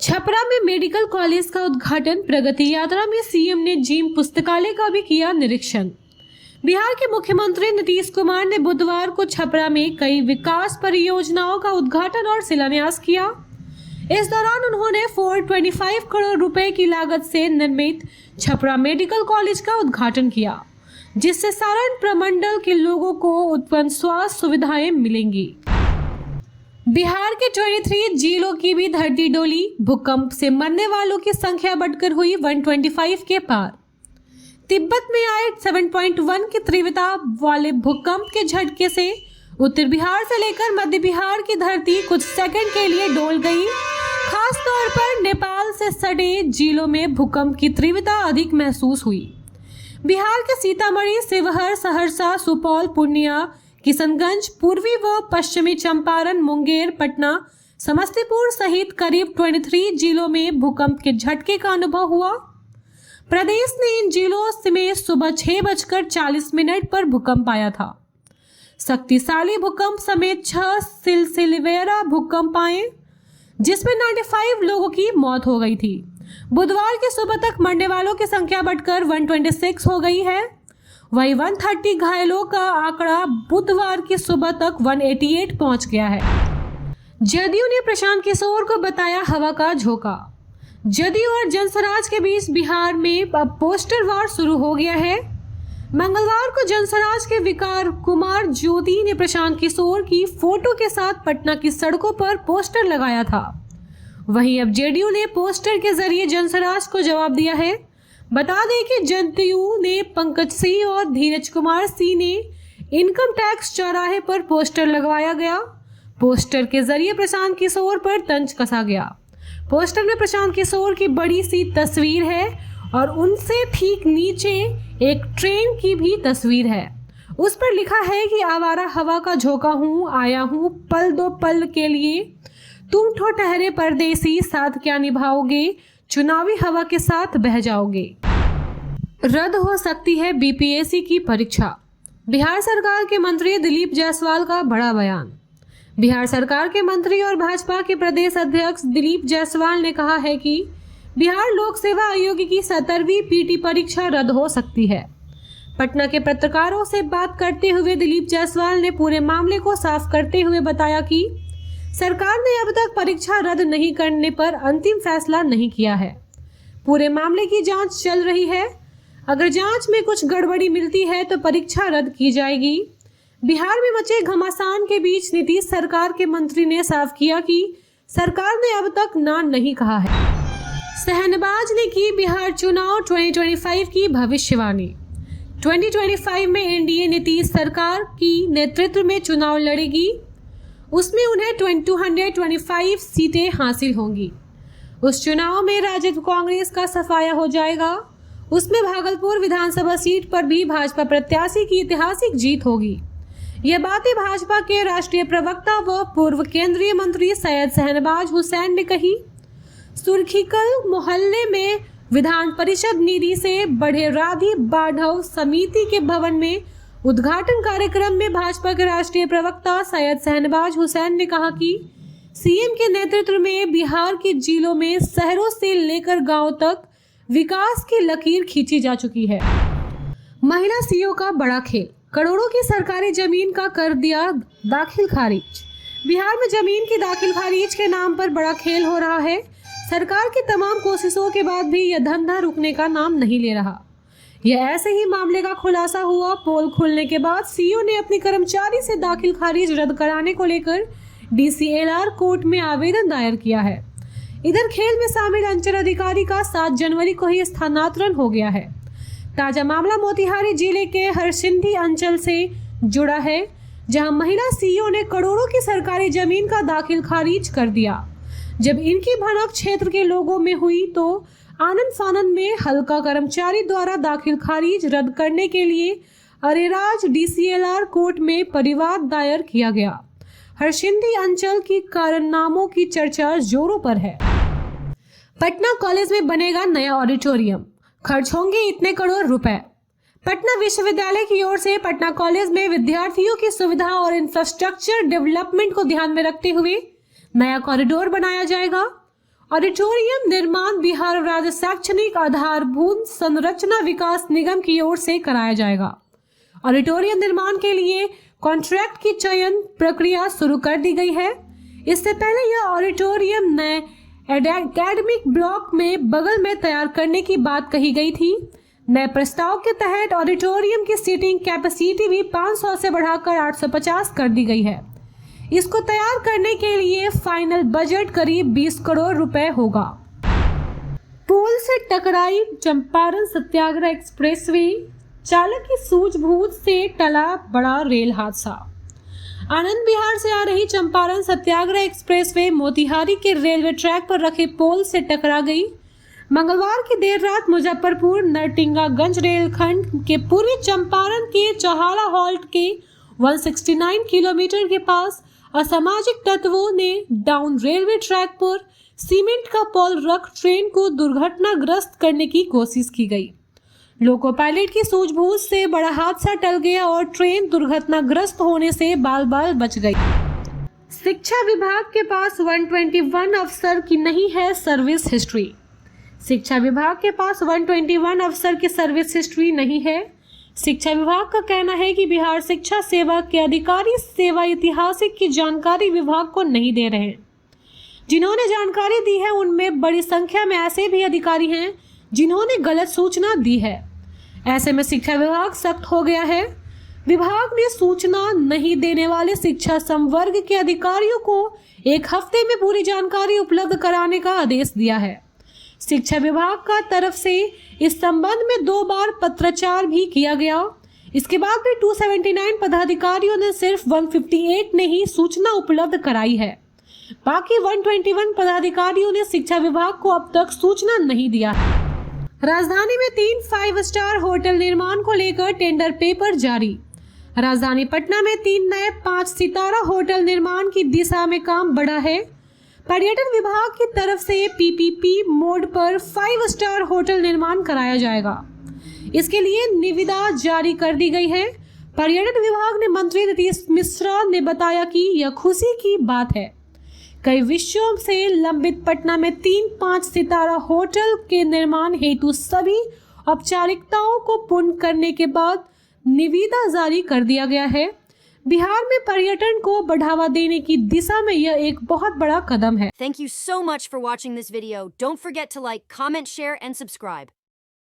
छपरा में medical college का उद्घाटन। प्रगति यात्रा में सीएम ने जिम पुस्तकालय का भी किया निरीक्षण। बिहार के मुख्यमंत्री नीतीश कुमार ने बुधवार को छपरा में कई विकास परियोजनाओं का उद्घाटन और शिलान्यास किया। इस दौरान उन्होंने 425 करोड़ रुपए की लागत से निर्मित छपरा मेडिकल कॉलेज का उद्घाटन किया, जिससे सारण प्रमंडल के लोगों को उत्तम स्वास्थ्य सुविधाएं मिलेंगी। बिहार के 23 जिलों की भी धरती डोली। भूकंप से मरने वालों की संख्या बढ़कर हुई 125 के पार। तिब्बत में आए 7.1 की तीव्रता वाले भूकंप के झटके से उत्तर बिहार से लेकर मध्य बिहार की धरती कुछ सेकंड के लिए डोल गई। खास तौर पर नेपाल से सटे जिलों में भूकंप की तीव्रता अधिक महसूस हुई। बिहार के सीतामढ़ी, शिवहर, सहरसा, सुपौल, पूर्णिया, किशनगंज, पूर्वी व पश्चिमी चंपारण, मुंगेर, पटना, समस्तीपुर सहित करीब 23 जिलों में भूकंप के झटके का अनुभव हुआ। प्रदेश ने इन जिलों में सुबह 6:40 पर भूकंप आया था। शक्तिशाली भूकंप समेत 6 सिलसिलेवार भूकंप आए, जिसमें 95 लोगों की मौत हो गई थी। बुधवार की सुबह तक मरने वालों की संख्या बढ़कर 126 हो गई है। वहीं 130 घायलों का आंकड़ा बुधवार की सुबह तक 188 पहुंच गया है। जदयू ने प्रशांत किशोर को बताया हवा का झोंका। जदयू और जनसराज के बीच बिहार में अब पोस्टर वार शुरू हो गया है। मंगलवार को जनसराज के विकार कुमार ज्योति ने प्रशांत किशोर की फोटो के साथ पटना की सड़कों पर पोस्टर लगाया था। वहीं अब जेडीयू ने पोस्टर के जरिए जनसराज को जवाब दिया है। बता दें कि जदयू ने पंकज सिंह और धीरज कुमार सिंह ने इनकम टैक्स चौराहे पर पोस्टर लगवाया गया। पोस्टर के जरिए प्रशांत किशोर पर तंज कसा गया। पोस्टर में प्रशांत किशोर की बड़ी सी तस्वीर है और उनसे ठीक नीचे एक ट्रेन की भी तस्वीर है। उस पर लिखा है कि आवारा हवा का झोंका हूँ, आया हूँ पल दो पल के लिए, तुम ठो ठहरे परदेसी, साथ क्या निभाओगे, चुनावी हवा के साथ बह जाओगे। रद्द हो सकती है बीपीएससी की परीक्षा। बिहार सरकार के मंत्री दिलीप जायसवाल का बड़ा बयान। बिहार सरकार के मंत्री और भाजपा के प्रदेश अध्यक्ष दिलीप जायसवाल ने कहा है कि बिहार लोक सेवा आयोग की 17वीं पीटी परीक्षा रद्द हो सकती है। पटना के पत्रकारों से बात करते हुए दिलीप जायसवाल ने पूरे मामले को साफ करते हुए बताया कि सरकार ने अब तक परीक्षा रद्द नहीं करने पर अंतिम फैसला नहीं किया है। पूरे मामले की जांच चल रही है। अगर जांच में कुछ गड़बड़ी मिलती है तो परीक्षा रद्द की जाएगी। बिहार में मचे घमासान के बीच नीतीश सरकार के मंत्री ने साफ किया कि सरकार ने अब तक ना नहीं कहा है। शहनबाज ने की बिहार चुनाव 2025 की भविष्यवाणी। 2025 में एनडीए नीतीश सरकार की नेतृत्व में चुनाव लड़ेगी। उसमें उन्हें 225 सीटें हासिल होंगी। उस चुनाव में राजद कांग्रेस का सफाया हो जाएगा। उसमें भागलपुर विधानसभा सीट पर भी भाजपा प्रत्याशी की ऐतिहासिक जीत होगी। यह बातें भाजपा के राष्ट्रीय प्रवक्ता व पूर्व केंद्रीय मंत्री सैयद शहनबाज हुसैन ने कही। सुर्खीकल मोहल्ले में विधान परिषद निधि से बढ़े राधी बाढ़व समिति के भवन में उद्घाटन कार्यक्रम में भाजपा के राष्ट्रीय प्रवक्ता सैयद शहनबाज हुसैन ने कहा कि सीएम के नेतृत्व में बिहार के जिलों में शहरों से लेकर गांव तक विकास की लकीर खींची जा चुकी है। महिला सीईओ का बड़ा खेल। करोड़ों की सरकारी जमीन का कर दिया दाखिल खारिज। बिहार में जमीन की दाखिल खारिज के नाम पर बड़ा खेल हो रहा है। सरकार की तमाम कोशिशों के बाद भी यह धंधा रुकने का नाम नहीं ले रहा। यह ऐसे ही मामले का खुलासा हुआ। पोल खुलने के बाद सीईओ ने अपनी कर्मचारी से दाखिल खारिज रद्द कराने को लेकर डीसीएलआर कोर्ट में आवेदन दायर किया है। इधर खेल में शामिल अंचल अधिकारी का 7 जनवरी को ही स्थानांतरण हो गया है। ताजा मामला मोतिहारी जिले के हरसिंधी अंचल से जुड़ा है, जहां महिला सीईओ ने करोड़ों की सरकारी जमीन का दाखिल खारिज कर दिया। जब इनकी भनक क्षेत्र के लोगों में हुई तो आनंद फानंद में हल्का कर्मचारी द्वारा दाखिल खारिज रद्द करने के लिए अरेराज डीसीएलआर कोर्ट में परिवाद दायर किया गया। हरसिंधी अंचल की कारणनामों की चर्चा जोरों पर है। पटना कॉलेज में बनेगा नया ऑडिटोरियम, खर्च होंगे इतने करोड़ रुपए। पटना विश्वविद्यालय की ओर से पटना कॉलेज में विद्यार्थियों की सुविधा और इंफ्रास्ट्रक्चर डेवलपमेंट को ध्यान में रखते हुए नया कॉरिडोर बनाया जाएगा। ऑडिटोरियम निर्माण बिहार राज्य शैक्षणिक आधारभूत संरचना विकास निगम की ओर से कराया जाएगा। ऑडिटोरियम निर्माण के लिए कॉन्ट्रैक्ट की चयन प्रक्रिया शुरू कर दी गई है। इससे पहले यह ऑडिटोरियम नए एकेडमिक ब्लॉक में बगल में तैयार करने की बात कही गई थी। नए प्रस्ताव के तहत ऑडिटोरियम की सीटिंग कैपेसिटी भी 500 से बढ़ाकर 850 कर दी गई है। इसको तैयार करने के लिए फाइनल बजट करीब 20 करोड़ रुपए होगा। पुल से टकराई चंपारण सत्याग्रह एक्सप्रेसवे, चालक की सूझबूझ से टला बड़ा रेल हादसा। आनंद विहार से आ रही चंपारण सत्याग्रह एक्सप्रेसवे मोतिहारी के रेलवे ट्रैक पर रखे पोल से टकरा गई। मंगलवार की देर रात मुजफ्फरपुर नरटिंगागंज रेलखंड के पूर्वी चंपारण के चौहाड़ा हॉल्ट के 169 किलोमीटर के पास असामाजिक तत्वों ने डाउन रेलवे ट्रैक पर सीमेंट का पोल रख ट्रेन को दुर्घटनाग्रस्त करने की कोशिश की गई। लोको पायलट की सूझबूझ से बड़ा हादसा टल गया और ट्रेन दुर्घटनाग्रस्त होने से बाल बाल बच गई। शिक्षा विभाग के पास 121 अफसर की नहीं है सर्विस हिस्ट्री। शिक्षा विभाग के पास 121 अफसर की सर्विस हिस्ट्री नहीं है। शिक्षा विभाग का कहना है कि बिहार शिक्षा सेवा के अधिकारी सेवा ऐतिहासिक की जानकारी विभाग को नहीं दे रहे हैं। जिन्होंने जानकारी दी है उनमें बड़ी संख्या में ऐसे भी अधिकारी हैं जिन्होंने गलत सूचना दी है। ऐसे में शिक्षा विभाग सख्त हो गया है। विभाग ने सूचना नहीं देने वाले शिक्षा संवर्ग के अधिकारियों को 1 हफ्ते में पूरी जानकारी उपलब्ध कराने का आदेश दिया है। शिक्षा विभाग का तरफ से इस संबंध में 2 बार पत्राचार भी किया गया। इसके बाद भी 279 पदाधिकारियों ने सिर्फ 158 ने ही सूचना उपलब्ध कराई है। बाकी 121 पदाधिकारियों ने शिक्षा विभाग को अब तक सूचना नहीं दिया है। राजधानी में 3 5 स्टार होटल निर्माण को लेकर टेंडर पेपर जारी। राजधानी पटना में 3 नए 5 सितारा होटल निर्माण की दिशा में काम बढ़ा है। पर्यटन विभाग की तरफ से पीपीपी मोड पर 5 स्टार होटल निर्माण कराया जाएगा। इसके लिए निविदा जारी कर दी गई है। पर्यटन विभाग ने मंत्री नीतीश मिश्रा ने बताया कि यह खुशी की बात है। कई विषयों से लंबित पटना में 3 5 सितारा होटल के निर्माण हेतु सभी औपचारिकताओं को पूर्ण करने के बाद निविदा जारी कर दिया गया है। बिहार में पर्यटन को बढ़ावा देने की दिशा में यह एक बहुत बड़ा कदम है। Thank you so much for watching this video. Don't forget to like, comment, share and subscribe.